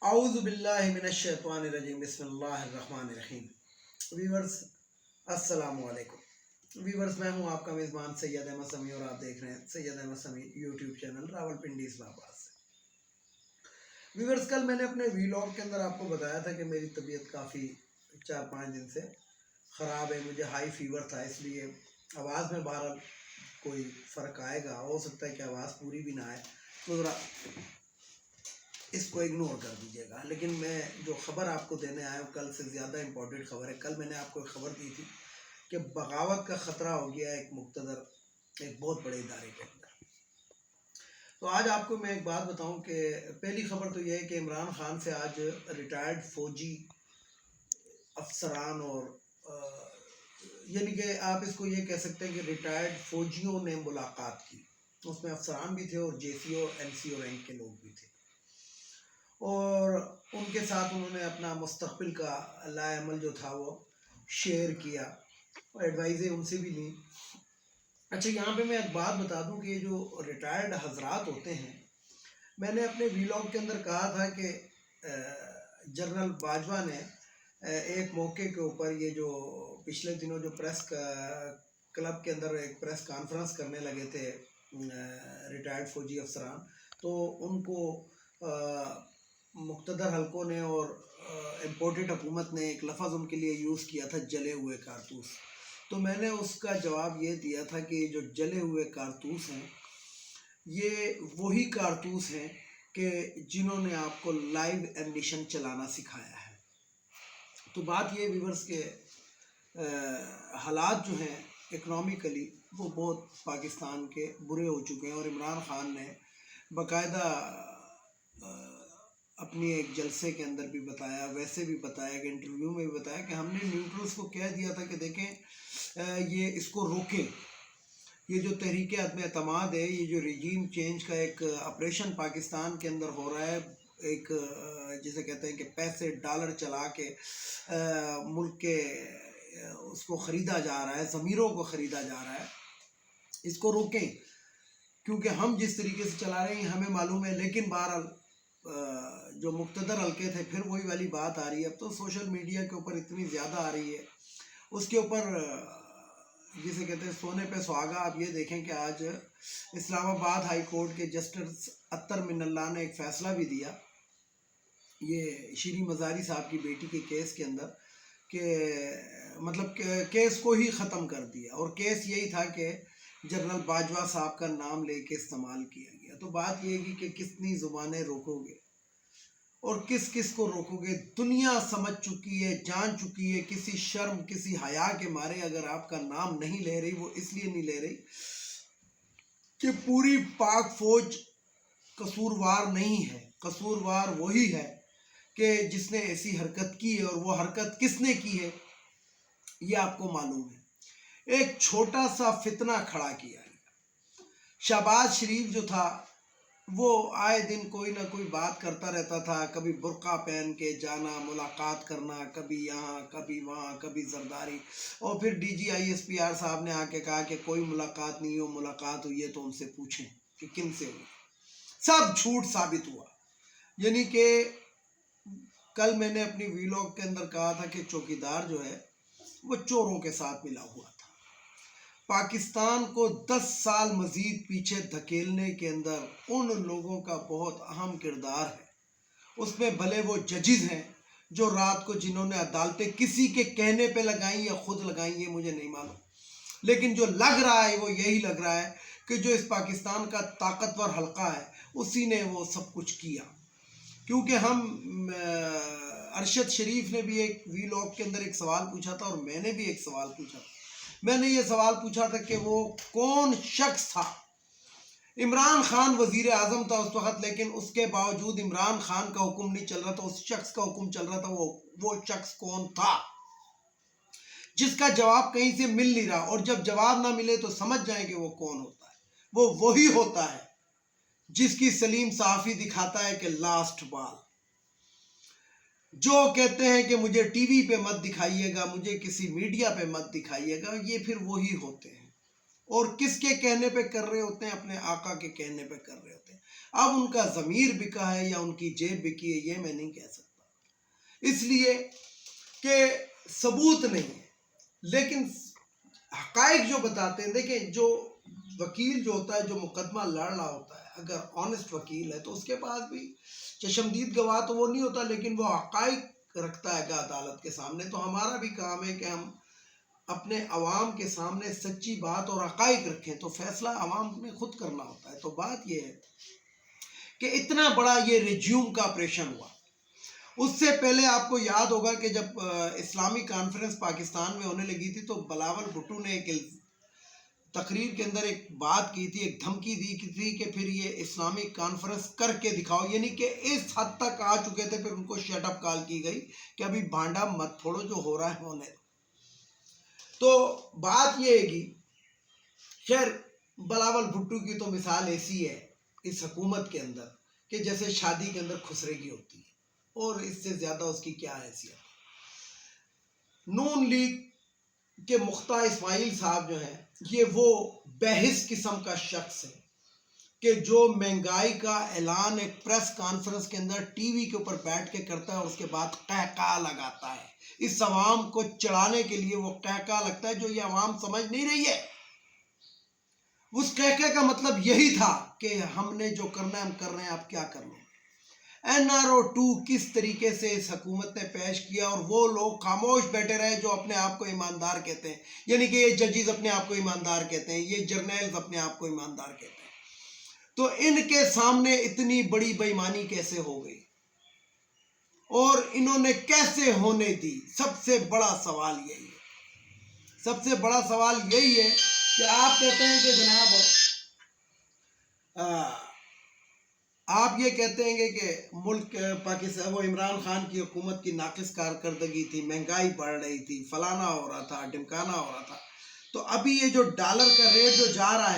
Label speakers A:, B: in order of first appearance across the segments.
A: اعوذ باللہ من الشیطان الرجیم بسم اللہ الرحمن الرحیم۔ ویورز السلام علیکم۔ ویورز میں ہوں آپ کا میزبان سید احمد سمیع اور آپ دیکھ رہے ہیں سید احمد سمیع یوٹیوب چینل راولپنڈی اسلام آباد سے۔ ویورز کل میں نے اپنے ویلاگ کے اندر آپ کو بتایا تھا کہ میری طبیعت کافی 4-5 دن سے خراب ہے، مجھے ہائی فیور تھا، اس لیے آواز میں بہرحال کوئی فرق آئے گا، ہو سکتا ہے کہ آواز پوری بھی نہ آئے، تو ذرا اس کو اگنور کر دیجیے گا۔ لیکن میں جو خبر آپ کو دینے آیا ہوں کل سے زیادہ امپورٹنٹ خبر ہے۔ کل میں نے آپ کو ایک خبر دی تھی کہ بغاوت کا خطرہ ہو گیا ایک مقتدر ایک بہت بڑے ادارے کے اندر۔ تو آج آپ کو میں ایک بات بتاؤں کہ پہلی خبر تو یہ ہے کہ عمران خان سے آج ریٹائرڈ فوجی افسران اور یعنی کہ آپ اس کو یہ کہہ سکتے ہیں کہ ریٹائرڈ فوجیوں نے ملاقات کی، اس میں افسران بھی تھے اور جے سی او این سی او رینک کے لوگ بھی تھے، اور ان کے ساتھ انہوں نے اپنا مستقبل کا لائے عمل جو تھا وہ شیئر کیا اور ایڈوائزیں ان سے بھی لیں۔ اچھا، یہاں پہ میں ایک بات بتا دوں کہ یہ جو ریٹائرڈ حضرات ہوتے ہیں، میں نے اپنے ویلاگ کے اندر کہا تھا کہ جنرل باجوہ نے ایک موقع کے اوپر یہ جو پچھلے دنوں جو پریس کلب کے اندر ایک پریس کانفرنس کرنے لگے تھے ریٹائرڈ فوجی افسران، تو ان کو مقتدر حلقوں نے اور امپورٹڈ حکومت نے ایک لفظ ان کے لیے یوز کیا تھا، جلے ہوئے کارتوس۔ تو میں نے اس کا جواب یہ دیا تھا کہ جو جلے ہوئے کارتوس ہیں یہ وہی کارتوس ہیں کہ جنہوں نے آپ کو لائیو ایمنیشن چلانا سکھایا ہے۔ تو بات یہ ویورز کے حالات جو ہیں اکنامکلی وہ بہت پاکستان کے برے ہو چکے ہیں، اور عمران خان نے باقاعدہ اپنی ایک جلسے کے اندر بھی بتایا، ویسے بھی بتایا کہ انٹرویو میں بھی بتایا کہ ہم نے نیوٹرلز کو کہہ دیا تھا کہ دیکھیں یہ اس کو روکیں، یہ جو تحریک عدم اعتماد ہے، یہ جو ریجیم چینج کا ایک آپریشن پاکستان کے اندر ہو رہا ہے، ایک جسے کہتے ہیں کہ پیسے ڈالر چلا کے ملک کے اس کو خریدا جا رہا ہے، ضمیروں کو خریدا جا رہا ہے، اس کو روکیں، کیونکہ ہم جس طریقے سے چلا رہے ہیں ہمیں معلوم ہے۔ لیکن بہرحال جو مقتدر حلقے تھے، پھر وہی والی بات آ رہی ہے، اب تو سوشل میڈیا کے اوپر اتنی زیادہ آ رہی ہے، اس کے اوپر جسے کہتے ہیں سونے پہ سہاگا۔ آپ یہ دیکھیں کہ آج اسلام آباد ہائی کورٹ کے جسٹس اطہر من اللہ نے ایک فیصلہ بھی دیا یہ شیریں مزاری صاحب کی بیٹی کے کیس کے اندر، کہ مطلب کیس کو ہی ختم کر دیا، اور کیس یہی تھا کہ جنرل باجوہ صاحب کا نام لے کے استعمال کیا گیا۔ تو بات یہ ہے کہ کتنی زبانیں روکو گے اور کس کس کو روکو گے؟ دنیا سمجھ چکی ہے، جان چکی ہے، کسی شرم کسی حیا کے مارے اگر آپ کا نام نہیں لے رہی، وہ اس لیے نہیں لے رہی کہ پوری پاک فوج قصوروار نہیں ہے، قصوروار وہی ہے کہ جس نے ایسی حرکت کی ہے، اور وہ حرکت کس نے کی ہے یہ آپ کو معلوم ہے۔ ایک چھوٹا سا فتنہ کھڑا کیا ہے۔ شہباز شریف جو تھا وہ آئے دن کوئی نہ کوئی بات کرتا رہتا تھا، کبھی برقع پہن کے جانا ملاقات کرنا، کبھی یہاں کبھی وہاں، کبھی زرداری، اور پھر D G I S P R صاحب نے آ کے کہا کہ کوئی ملاقات نہیں ہو، ملاقات ہوئی ہے تو ان سے پوچھیں کہ کن سے ہوئی۔ سب جھوٹ ثابت ہوا۔ یعنی کہ کل میں نے اپنی ویلاگ کے اندر کہا تھا کہ چوکیدار جو ہے وہ چوروں کے ساتھ ملا ہوا تھا۔ پاکستان کو 10 سال مزید پیچھے دھکیلنے کے اندر ان لوگوں کا بہت اہم کردار ہے۔ اس میں بھلے وہ ججز ہیں جو رات کو جنہوں نے عدالتیں کسی کے کہنے پہ لگائیں یا خود لگائیں یہ مجھے نہیں معلوم، لیکن جو لگ رہا ہے وہ یہی لگ رہا ہے کہ جو اس پاکستان کا طاقتور حلقہ ہے اسی نے وہ سب کچھ کیا۔ کیونکہ ہم ارشد شریف نے بھی ایک ویلاگ کے اندر ایک سوال پوچھا تھا، اور میں نے بھی ایک سوال پوچھا تھا۔ میں نے یہ سوال پوچھا تھا کہ وہ کون شخص تھا؟ عمران خان وزیر اعظم تھا اس وقت، لیکن اس کے باوجود عمران خان کا حکم نہیں چل رہا تھا، اس شخص کا حکم چل رہا تھا۔ وہ شخص کون تھا؟ جس کا جواب کہیں سے مل نہیں رہا، اور جب جواب نہ ملے تو سمجھ جائیں کہ وہ کون ہوتا ہے۔ وہ وہی ہوتا ہے جس کی سلیم صحافی دکھاتا ہے کہ لاسٹ بال، جو کہتے ہیں کہ مجھے ٹی وی پہ مت دکھائیے گا، مجھے کسی میڈیا پہ مت دکھائیے گا، یہ پھر وہی ہوتے ہیں۔ اور کس کے کہنے پہ کر رہے ہوتے ہیں؟ اپنے آقا کے کہنے پہ کر رہے ہوتے ہیں۔ اب ان کا ضمیر بکا ہے یا ان کی جیب بکی ہے یہ میں نہیں کہہ سکتا، اس لیے کہ ثبوت نہیں ہے، لیکن حقائق جو بتاتے ہیں. دیکھیں جو وکیل جو ہوتا ہے، جو مقدمہ لڑ رہا ہوتا ہے، اگر آنےسٹ وکیل ہے تو اس کے پاس بھی چشمدید گواہ تو وہ نہیں ہوتا، لیکن وہ حقائق رکھتا ہے عدالت کے سامنے. تو ہمارا بھی کام ہے کہ ہم اپنے عوام کے سامنے سچی بات اور حقائق رکھیں، تو فیصلہ عوام نے خود کرنا ہوتا ہے. تو بات یہ ہے کہ اتنا بڑا یہ ریزیوم کا آپریشن ہوا. اس سے پہلے آپ کو یاد ہوگا کہ جب اسلامی کانفرنس پاکستان میں ہونے لگی تھی تو بلاول بھٹو نے ایک تقریر کے اندر ایک بات کی تھی، ایک دھمکی دی تھی کہ پھر یہ اسلامی کانفرنس کر کے دکھاؤ، یعنی کہ اس حد تک آ چکے تھے. پھر ان کو شٹ اپ کال کی گئی کہ ابھی بھانڈا مت پھوڑو، جو ہو رہا ہے ہونے دو. تو بات یہ ہے کہ خیر بلاول بھٹو کی تو مثال ایسی ہے اس حکومت کے اندر کہ جیسے شادی کے اندر خسرگی ہوتی ہے، اور اس سے زیادہ اس کی کیا حیثیت. نون لیگ کے مختار اسماعیل صاحب جو ہیں یہ وہ بحث قسم کا شخص ہے کہ جو مہنگائی کا اعلان ایک پریس کانفرنس کے اندر ٹی وی کے اوپر بیٹھ کے کرتا ہے اور اس کے بعد قہقہ لگاتا ہے. اس عوام کو چڑھانے کے لیے وہ قہقہ لگتا ہے جو یہ عوام سمجھ نہیں رہی ہے. اس قہقہ کا مطلب یہی تھا کہ ہم نے جو کرنا ہے ہم کر رہے ہیں، آپ کیا کر لیں. NRO2 کس طریقے سے اس حکومت نے پیش کیا، اور وہ لوگ خاموش بیٹھے رہے جو اپنے آپ کو ایماندار کہتے ہیں، یعنی کہ یہ ججز اپنے آپ کو ایماندار کہتے ہیں، یہ جرنیلز اپنے آپ کو ایماندار کہتے ہیں. تو ان کے سامنے اتنی بڑی بے ایمانی کیسے ہو گئی اور انہوں نے کیسے ہونے دی؟ سب سے بڑا سوال یہی ہے. سب سے بڑا سوال یہی ہے کہ آپ کہتے ہیں کہ جناب آپ یہ کہتے ہیں کہ ملک پاکستان وہ عمران خان کی حکومت کی ناقص کارکردگی تھی، مہنگائی بڑھ رہی تھی، فلانا ہو رہا تھا، ڈمکانا ہو رہا تھا. تو ابھی یہ جو ڈالر کا ریٹ جو جا رہا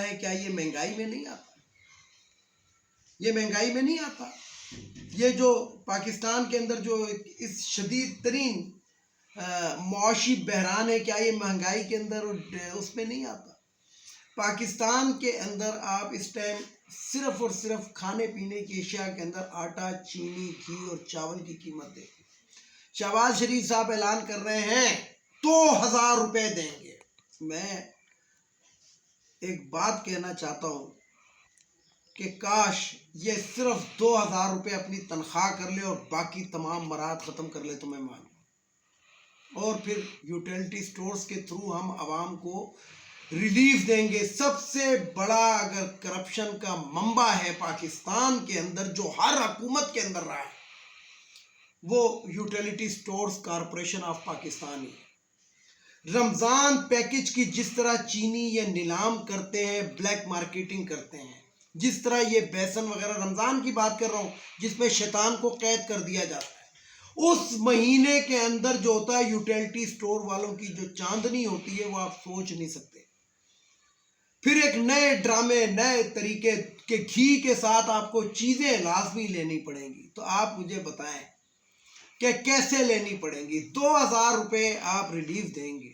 A: ہے، کیا یہ مہنگائی میں نہیں آتا؟ یہ مہنگائی میں نہیں آتا. یہ جو پاکستان کے اندر جو اس شدید ترین معاشی بحران ہے، کیا یہ مہنگائی کے اندر اس میں نہیں آتا؟ پاکستان کے اندر آپ اس ٹائم صرف اور صرف کھانے پینے کی اشیاء کے اندر آٹا، چینی، گھی اور چاول کی قیمت دیکھیں. شہباز شریف صاحب اعلان کر رہے ہیں 2000 روپے دیں گے. میں ایک بات کہنا چاہتا ہوں کہ کاش یہ صرف 2000 روپے اپنی تنخواہ کر لے اور باقی تمام مراد ختم کر لے تو میں مانوں. اور پھر یوٹیلٹی سٹورز کے تھرو ہم عوام کو ریلیف دیں گے. سب سے بڑا اگر کرپشن کا منبع ہے پاکستان کے اندر جو ہر حکومت کے اندر رہا ہے، وہ utility stores corporation of Pakistan ہے. رمضان پیکج کی جس طرح چینی یہ نیلام کرتے ہیں، بلیک مارکیٹنگ کرتے ہیں، جس طرح یہ بیسن وغیرہ، رمضان کی بات کر رہا ہوں جس میں شیطان کو قید کر دیا جاتا ہے، اس مہینے کے اندر جو ہوتا ہے یوٹیلٹی سٹور والوں کی جو چاندنی ہوتی ہے وہ آپ سوچ نہیں سکتے. پھر ایک نئے ڈرامے، نئے طریقے کے گھی کے ساتھ آپ کو چیزیں لازمی لینی پڑیں گی. تو آپ مجھے بتائیں کہ کیسے لینی پڑیں گی؟ 2000 روپے آپ ریلیف دیں گے،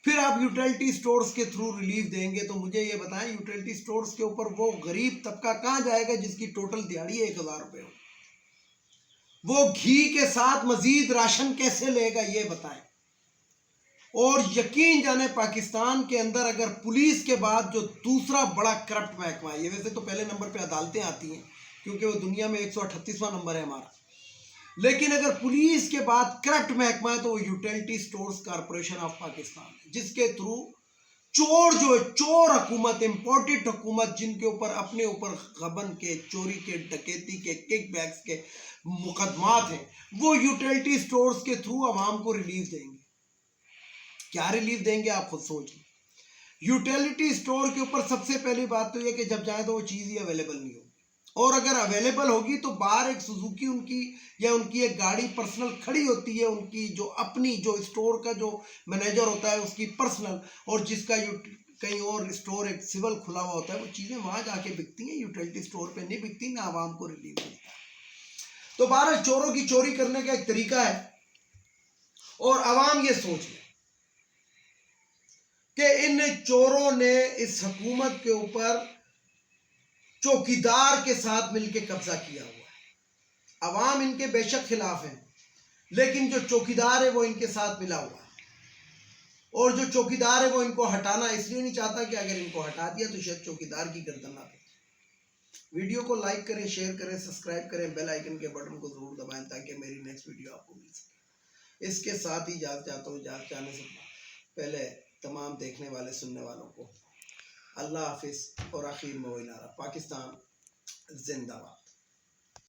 A: پھر آپ یوٹیلٹی سٹورز کے تھرو ریلیف دیں گے. تو مجھے یہ بتائیں یوٹیلٹی سٹورز کے اوپر وہ غریب طبقہ کہاں جائے گا جس کی ٹوٹل دیہڑی 1000 روپے ہو؟ وہ گھی کے ساتھ مزید راشن کیسے لے گا یہ بتائیں. اور یقین جانے پاکستان کے اندر اگر پولیس کے بعد جو دوسرا بڑا کرپٹ محکمہ ہے، یہ ویسے تو پہلے نمبر پہ عدالتیں آتی ہیں کیونکہ وہ دنیا میں 138واں نمبر ہے ہمارا، لیکن اگر پولیس کے بعد کرپٹ محکمہ ہے تو وہ utility stores corporation of Pakistan ہے، جس کے تھرو چور جو چور حکومت، امپورٹڈ حکومت، جن کے اوپر اپنے اوپر غبن کے، چوری کے، ڈکیتی کے، کک بیکس کے مقدمات ہیں، وہ یوٹیلٹی سٹورز کے تھرو عوام کو ریلیف دیں گے. کیا ریلیف دیں گے آپ خود سوچیں. یوٹیلٹی سٹور کے اوپر سب سے پہلی بات تو یہ کہ جب جائیں تو وہ چیز ہی اویلیبل نہیں ہوگی، اور اگر اویلیبل ہوگی تو باہر ایک سوزوکی ان کی ایک گاڑی پرسنل کھڑی ہوتی ہے، ان کی جو اپنی جو اسٹور کا جو مینیجر ہوتا ہے اس کی پرسنل، اور جس کا کہیں اور اسٹور ایک سول کھلا ہوا ہوتا ہے، وہ چیزیں وہاں جا کے بکتی ہیں، یوٹیلٹی سٹور پہ نہیں بکتی، نہ عوام کو ریلیف ملتا ہے. تو باہر چوروں کی چوری کرنے کا ایک طریقہ ہے، اور عوام یہ سوچ لے کہ ان چوروں نے اس حکومت کے اوپر چوکیدار کے ساتھ مل کے قبضہ کیا ہوا ہے۔ عوام ان کے بے شک خلاف ہیں، لیکن جو چوکیدار ہے وہ ان کے ساتھ ملا ہوا ہے، اور جو چوکیدار ہے وہ ان کو ہٹانا اس لیے نہیں چاہتا کہ اگر ان کو ہٹا دیا تو شاید چوکیدار کی گردن نہ پڑے۔ ویڈیو کو لائک کریں، شیئر کریں، سبسکرائب کریں، بیل آئیکن کے بٹن کو ضرور دبائیں تاکہ میری نیکسٹ ویڈیو آپ کو مل سکے۔ اس کے ساتھ ہی اجازت چاہتا ہوں، اجازت چاہنے سے پہلے تمام دیکھنے والے سننے والوں کو اللہ حافظ، اور آخر میں وہی نعرہ، پاکستان زندہ باد۔